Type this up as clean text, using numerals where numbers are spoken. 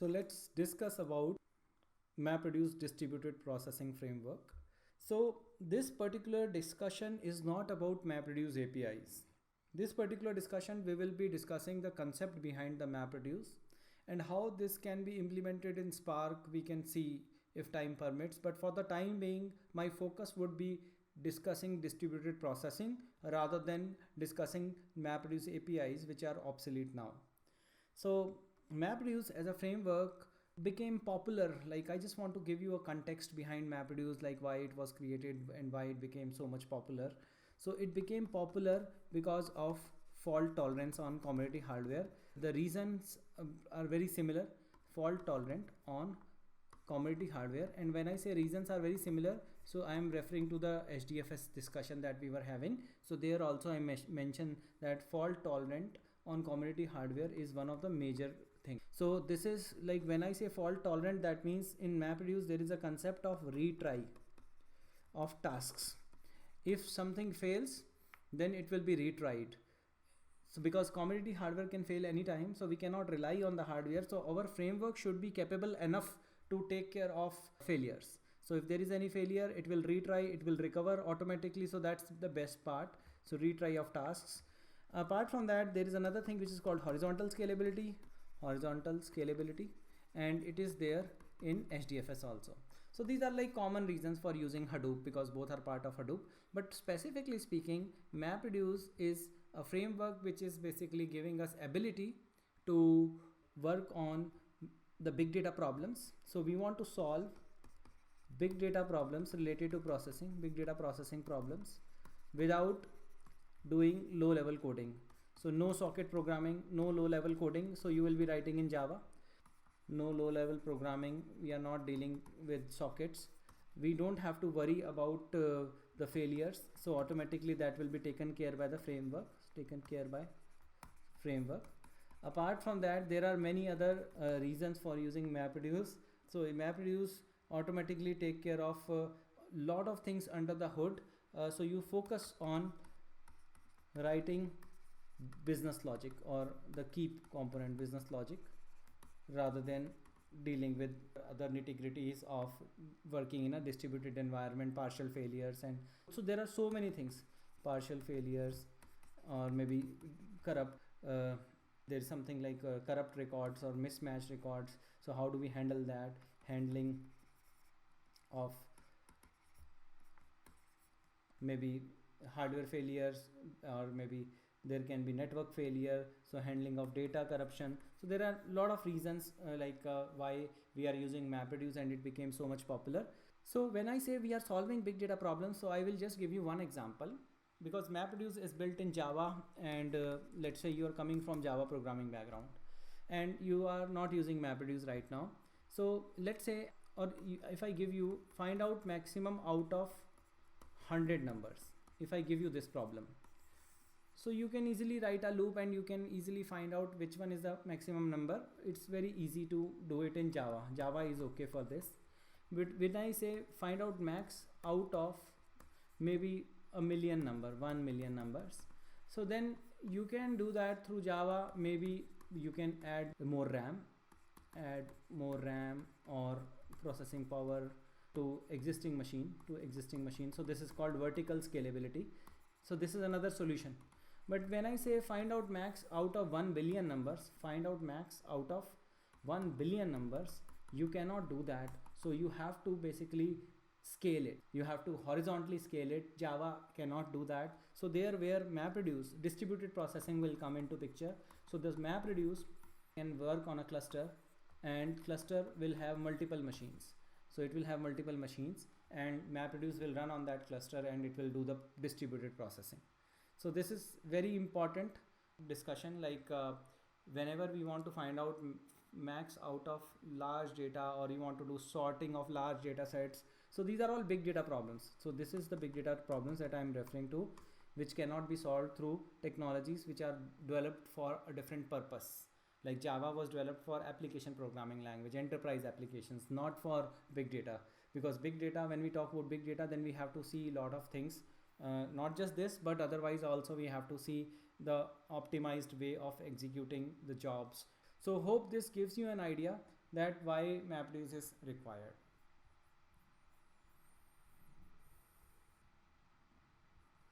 So let's discuss about MapReduce distributed processing framework. So this particular discussion is not about MapReduce APIs. This particular discussion we will be discussing the concept behind the MapReduce and how this can be implemented in Spark. We can see if time permits, but for the time being my focus would be discussing distributed processing rather than discussing MapReduce APIs, which are obsolete now. So MapReduce as a framework became popular. Like, I just want to give you a context behind MapReduce, like why it was created and why it became so much popular. So it became popular because of fault tolerance on commodity hardware. The reasons are very similar: fault tolerant on commodity hardware. And when I say reasons are very similar, so I am referring to the HDFS discussion that we were having. So there also I mentioned that fault tolerant on commodity hardware is one of the major things. So this is like, when I say fault tolerant, that means in MapReduce there is a concept of retry of tasks. If something fails, then it will be retried. So because commodity hardware can fail anytime, so we cannot rely on the hardware. So our framework should be capable enough to take care of failures. So if there is any failure, it will retry, it will recover automatically. So that's the best part. So retry of tasks. Apart from that, there is another thing which is called horizontal scalability, and it is there in HDFS also. So these are like common reasons for using Hadoop, because both are part of Hadoop. But specifically speaking, MapReduce is a framework which is basically giving us ability to work on the big data problems. So we want to solve big data problems related to big data processing problems without doing low level coding. So no socket programming, no low level coding. So you will be writing in Java. No low level programming. We are not dealing with sockets. We don't have to worry about the failures. So automatically that will be taken care by the framework. Apart from that, there are many other reasons for using MapReduce. So MapReduce automatically take care of a lot of things under the hood. So you focus on writing business logic, or the key component business logic, rather than dealing with other nitty-gritties of working in a distributed environment, partial failures. And so there are so many things: partial failures, or maybe corrupt, there's something like corrupt records or mismatched records. So how do we handle that? Handling of maybe hardware failures, or maybe there can be network failure. So handling of data corruption. So there are a lot of reasons why we are using MapReduce, and it became so much popular. So when I say we are solving big data problems, so I will just give you one example, because MapReduce is built in Java, and let's say you are coming from Java programming background and you are not using MapReduce right now. So let's say, if I give you find out maximum out of 100 numbers, if I give you this problem, so you can easily write a loop and you can easily find out which one is the maximum number. It's very easy to do it in Java. Java is okay for this. But when I say find out max out of maybe 1 million numbers, so then you can do that through Java. Maybe you can add more RAM or processing power to existing machine. So this is called vertical scalability. So this is another solution. But when I say find out max out of 1 billion numbers, you cannot do that. So you have to basically scale it. You have to horizontally scale it. Java cannot do that. So there where MapReduce distributed processing will come into picture. So this MapReduce can work on a cluster, and cluster will have multiple machines. So it will have multiple machines, and MapReduce will run on that cluster, and it will do the distributed processing. So this is very important discussion. Whenever we want to find out max out of large data, or you want to do sorting of large data sets, so these are all big data problems. So this is the big data problems that I am referring to, which cannot be solved through technologies which are developed for a different purpose. Like Java was developed for application programming language, enterprise applications, not for big data. Because big data, when we talk about big data, then we have to see a lot of things. Not just this, but otherwise also we have to see the optimized way of executing the jobs. So hope this gives you an idea that why MapReduce is required.